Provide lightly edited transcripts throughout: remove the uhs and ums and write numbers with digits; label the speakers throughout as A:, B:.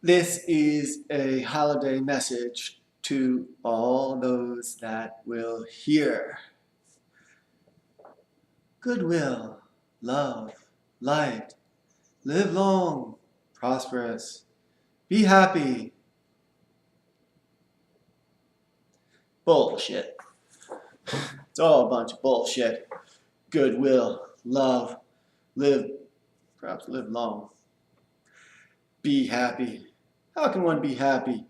A: This is a holiday message to all those that will hear. Goodwill, love, light, live long, prosperous, be happy. Bullshit. It's all a bunch of bullshit. Goodwill, love, perhaps live long. Be happy. How can one be happy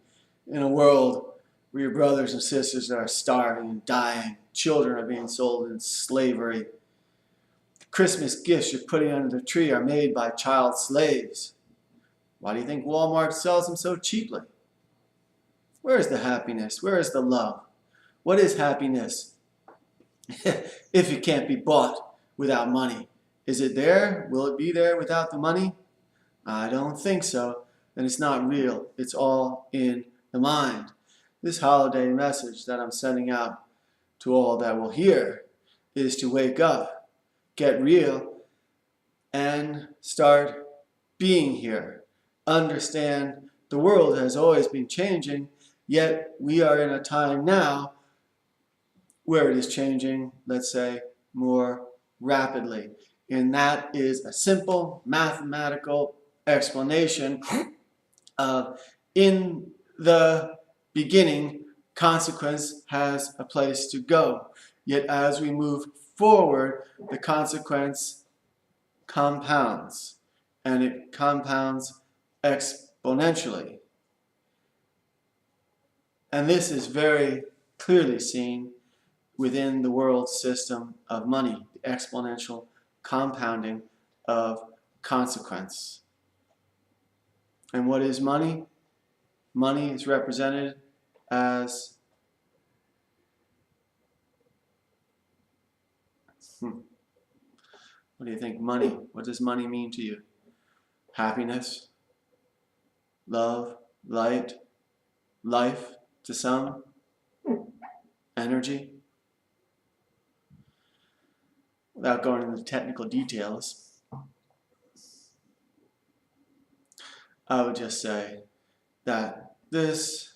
A: in a world where your brothers and sisters are starving and dying, children are being sold in slavery? The Christmas gifts you're putting under the tree are made by child slaves. Why do you think Walmart sells them so cheaply? Where is the happiness? Where is the love? What is happiness if it can't be bought without money? Is it there? Will it be there without the money? I don't think so. And it's not real. It's all in the mind. This holiday message that I'm sending out to all that will hear is to wake up, get real, and start being here. Understand the world has always been changing, yet we are in a time now where it is changing, let's say, more rapidly. And that is a simple mathematical explanation of in the beginning, consequence has a place to go. Yet as we move forward, the consequence compounds, and it compounds exponentially. And this is very clearly seen within the world system of money, the exponential compounding of consequence. And what is money? Money is represented as what do you think money? What does money mean to you? Happiness, love, light, life to some, energy. Without going into the technical details, I would just say that this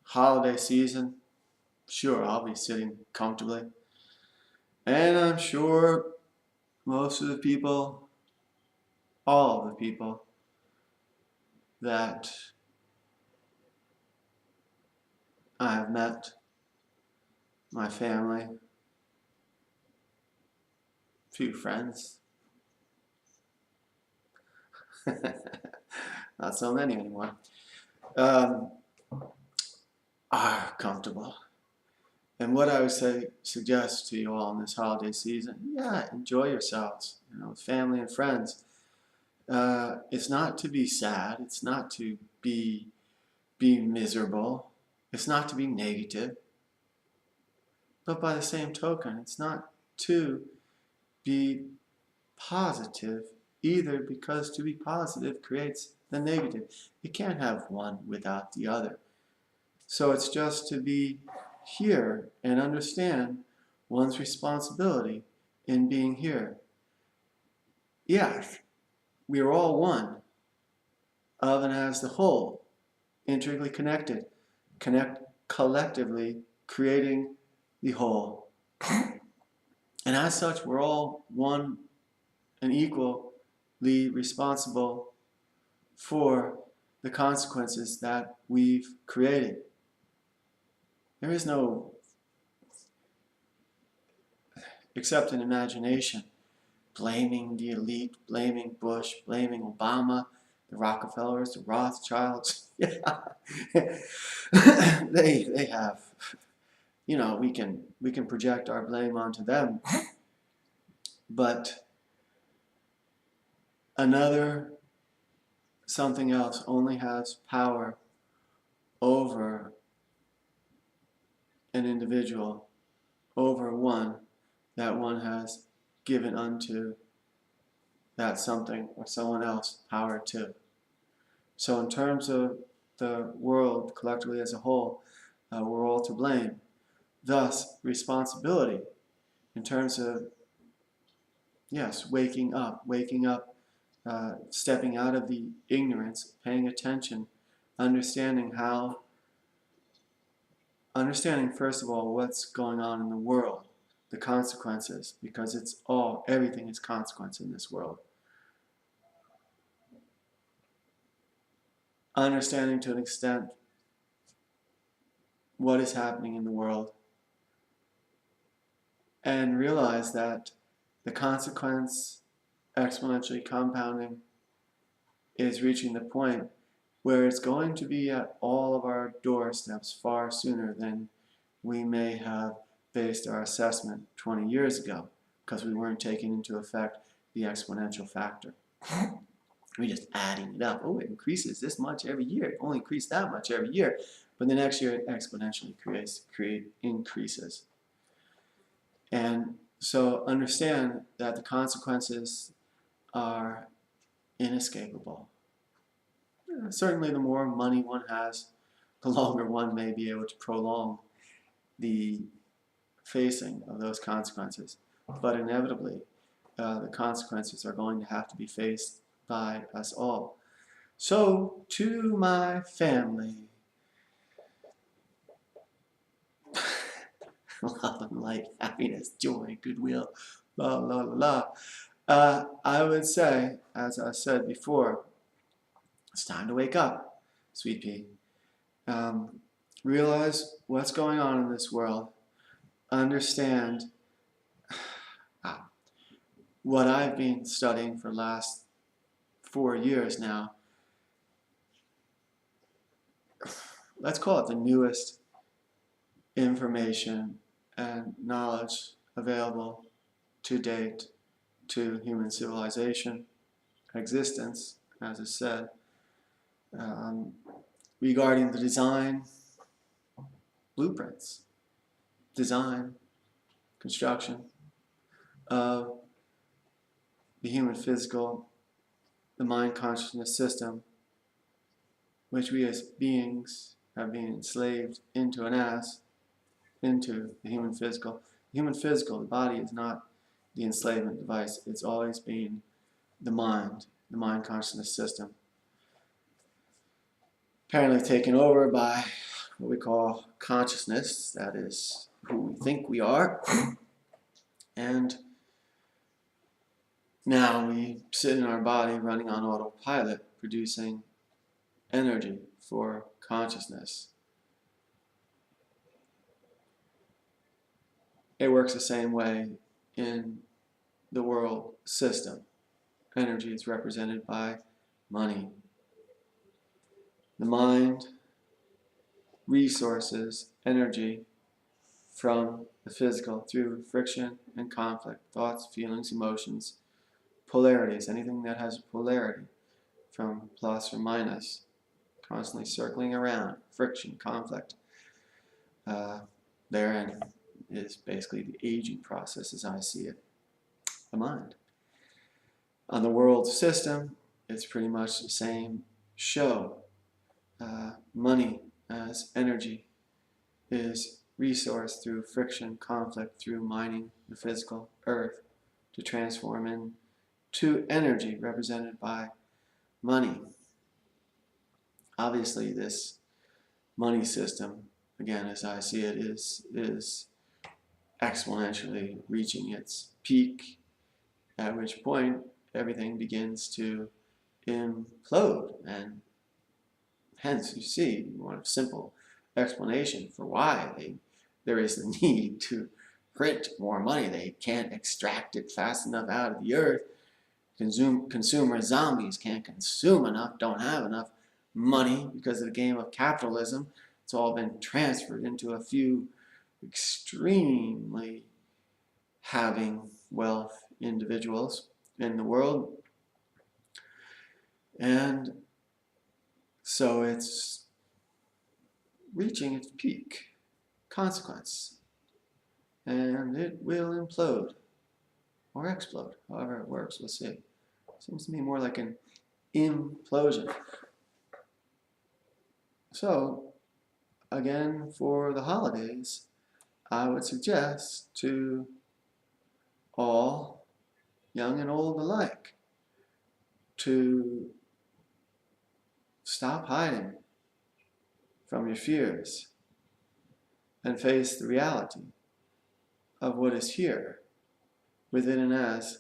A: holiday season, sure, I'll be sitting comfortably. And I'm sure most of the people, all of the people that I have met, my family, a few friends, not so many anymore, are comfortable. And what I would suggest to you all in this holiday season, yeah, enjoy yourselves, with family and friends. It's not to be sad. It's not to be miserable. It's not to be negative. But by the same token, it's not to be positive either, because to be positive creates the negative. You can't have one without the other. So it's just to be here and understand one's responsibility in being here. Yes, we are all one, of and as the whole, integrally connected, collectively creating the whole. And as such, we're all one and equally responsible for the consequences that we've created. There is no, except in imagination, blaming the elite, blaming Bush, blaming Obama, the Rockefellers, the Rothschilds. Yeah. they have, we can project our blame onto them. But something else only has power over an individual, over one that one has given unto that something or someone else power to. So in terms of the world collectively as a whole, we're all to blame. Thus, responsibility in terms of, yes, waking up, stepping out of the ignorance, paying attention understanding first of all what's going on in the world, the consequences, because everything is consequence in this world. Understanding to an extent what is happening in the world, and realize that the consequence, exponentially compounding, is reaching the point where it's going to be at all of our doorsteps far sooner than we may have based our assessment 20 years ago, because we weren't taking into effect the exponential factor. We're just adding it up. Oh, it increases this much every year. It only increased that much every year. But the next year it exponentially increases. And so understand that the consequences are inescapable. Certainly the more money one has, the longer one may be able to prolong the facing of those consequences. But inevitably, the consequences are going to have to be faced by us all. So, to my family, love and light, happiness, joy, goodwill, la la la la. I would say, as I said before, it's time to wake up, sweet pea. Realize what's going on in this world. Understand what I've been studying for the last 4 years now. Let's call it the newest information and knowledge available to date to human civilization, existence, as I said, regarding the design, blueprints, design, construction of the human physical, the mind consciousness system, which we as beings have been enslaved into into the human physical. The human physical, the body, is not the enslavement device. It's always been the mind consciousness system. Apparently taken over by what we call consciousness, that is who we think we are. And now we sit in our body running on autopilot, producing energy for consciousness. It works the same way in the world system. Energy is represented by money. The mind resources energy from the physical through friction and conflict, thoughts, feelings, emotions, polarities, anything that has polarity, from plus or minus, constantly circling around, friction, conflict. Therein is basically the aging process as I see it, the mind. On the world system, it's pretty much the same show. Money as energy is resourced through friction, conflict, through mining the physical earth to transform into energy represented by money. Obviously, this money system, again, as I see it, is exponentially reaching its peak, at which point everything begins to implode. And hence, you see, you want a simple explanation for why there is the need to print more money. They can't extract it fast enough out of the earth. Consumer zombies can't consume enough, don't have enough money because of the game of capitalism. It's all been transferred into a few extremely having wealth individuals in the world. And so it's reaching its peak consequence. And it will implode or explode, however it works. We'll see. Seems to me more like an implosion. So, again, for the holidays, I would suggest to all, young and old alike, to stop hiding from your fears and face the reality of what is here within and as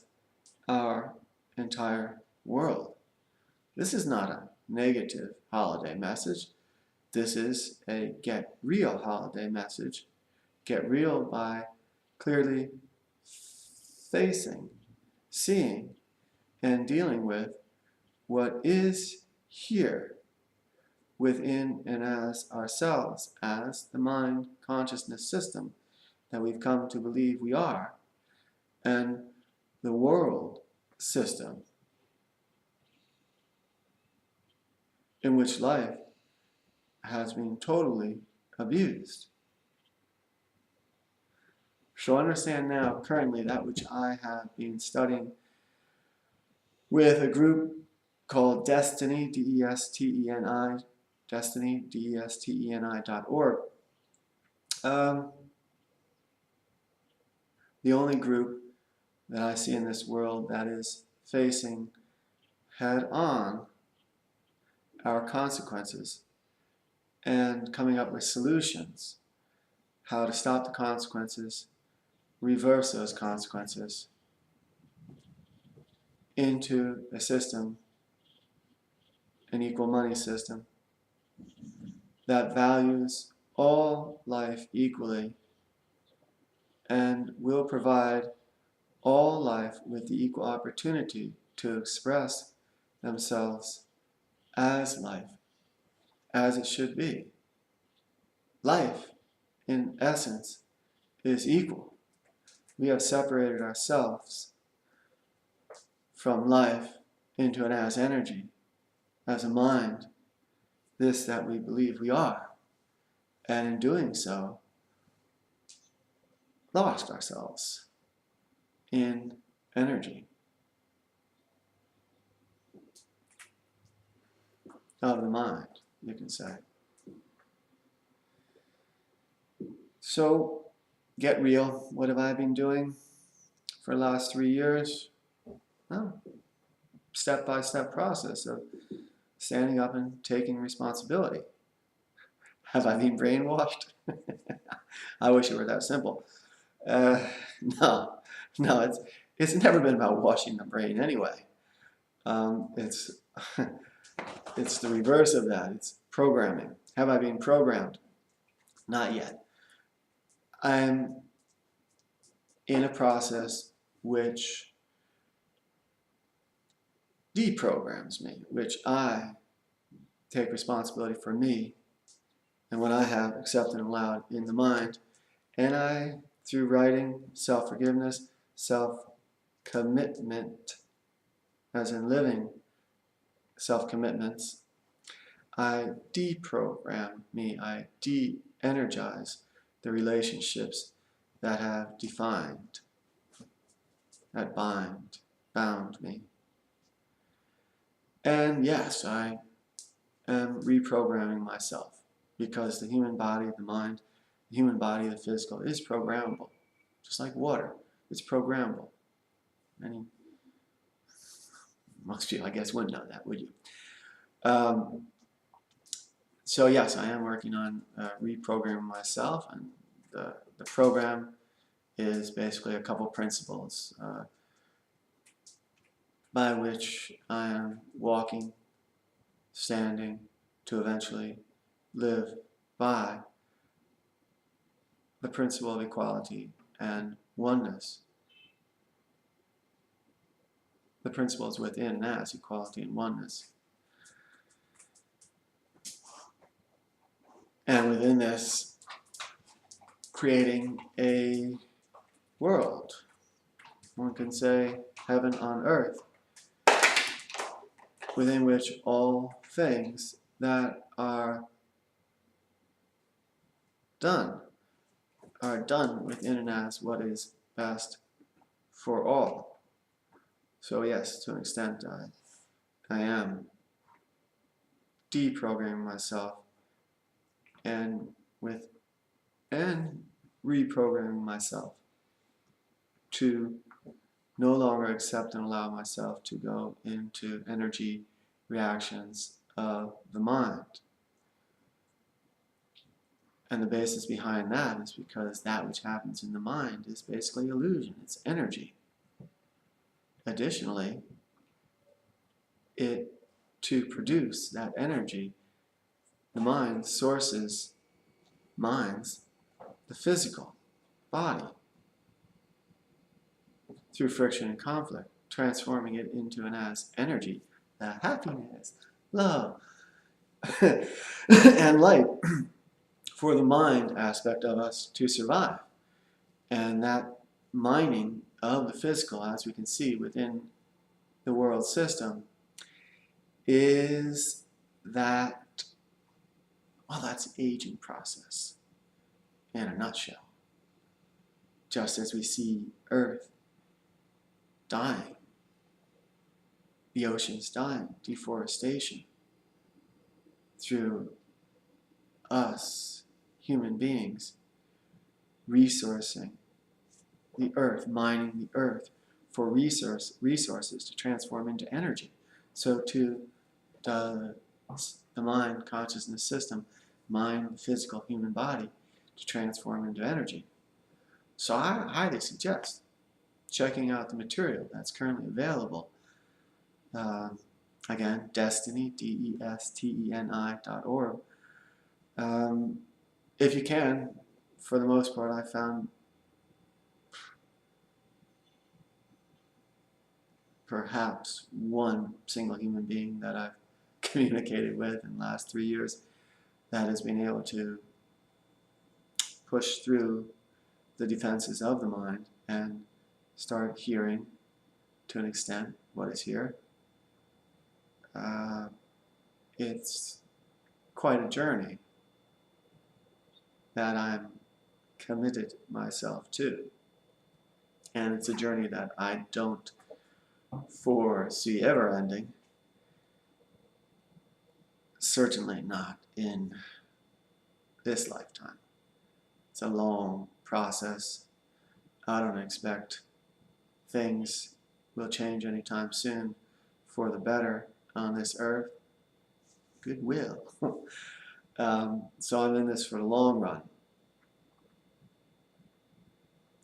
A: our entire world. This is not a negative holiday message. This is a get real holiday message. Get real by clearly facing, seeing, and dealing with what is here within and as ourselves, as the mind consciousness system that we've come to believe we are, and the world system in which life has been totally abused. So understand now, currently, that which I have been studying with a group called Desteni, D-E-S-T-E-N-I, Desteni, D-E-S-T-E-N-I.org. The only group that I see in this world that is facing head-on our consequences and coming up with solutions, how to stop the consequences, reverse those consequences into a system, an equal money system, that values all life equally and will provide all life with the equal opportunity to express themselves as life, as it should be. Life, in essence, is equal. We have separated ourselves from life into an as energy, as a mind, this that we believe we are, and in doing so, lost ourselves in energy of the mind, you can say. So, get real. What have I been doing for the last 3 years? Well, step-by-step process of standing up and taking responsibility. Have I been brainwashed? I wish it were that simple. No, it's never been about washing the brain anyway. It's the reverse of that. It's programming. Have I been programmed? Not yet. I'm in a process which deprograms me, which I take responsibility for me and what I have accepted and allowed in the mind. And I, through writing, self-forgiveness, self-commitment, as in living self-commitments, I deprogram me, I de-energize the relationships that have defined, that bound me. And yes, I am reprogramming myself, because the human body, the mind, the human body, the physical, is programmable. Just like water, it's programmable. Most people, I guess, wouldn't know that, would you? So yes, I am working on reprogramming myself, and the program is basically a couple principles by which I am walking, standing, to eventually live by the principle of equality and oneness. The principle is within and as equality and oneness. And within this, creating a world, one can say heaven on earth, within which all things that are done within and as what is best for all. So yes, to an extent, I am deprogramming myself and reprogramming myself to no longer accept and allow myself to go into energy reactions of the mind. And the basis behind that is because that which happens in the mind is basically illusion. It's energy. Additionally, to produce that energy, the mind minds the physical body through friction and conflict, transforming it into and as energy, that happiness, love, and light for the mind aspect of us to survive. And that mining of the physical, as we can see within the world system, is that, well, that's an aging process in a nutshell. Just as we see Earth dying, the oceans dying, deforestation, through us, human beings, resourcing the earth, mining the earth for resources to transform into energy. So to the mind consciousness system, mine the physical human body to transform into energy. So I highly suggest checking out the material that's currently available. Again, Desteni, DESTENI.org. If you can, for the most part, I found perhaps one single human being that I've communicated with in the last 3 years that has been able to push through the defenses of the mind and start hearing, to an extent, what is here. It's quite a journey that I'm committed myself to. And it's a journey that I don't foresee ever ending. Certainly not in this lifetime. It's a long process. I don't expect things will change anytime soon for the better on this earth. Goodwill. So I'm in this for the long run.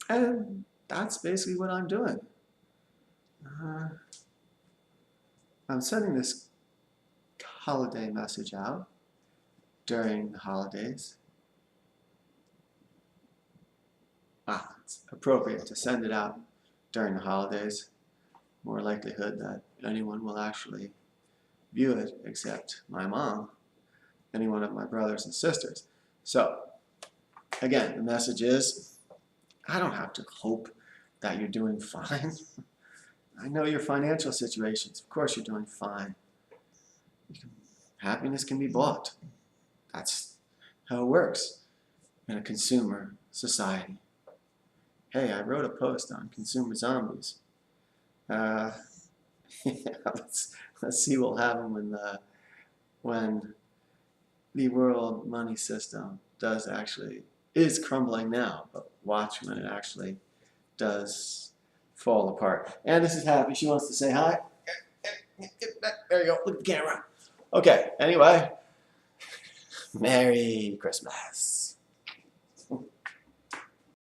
A: And that's basically what I'm doing. I'm sending this holiday message out during the holidays. It's appropriate to send it out during the holidays. More likelihood that anyone will actually view it except my mom, any one of my brothers and sisters. So, again, the message is, I don't have to hope that you're doing fine. I know your financial situations. Of course you're doing fine. Happiness can be bought. That's how it works in a consumer society. Hey, I wrote a post on consumer zombies. Let's see what will happen when the world money system is crumbling now, but watch when it actually does fall apart. And this is Happy. She wants to say hi. There you go. Look at the camera. Okay, anyway. Merry Christmas.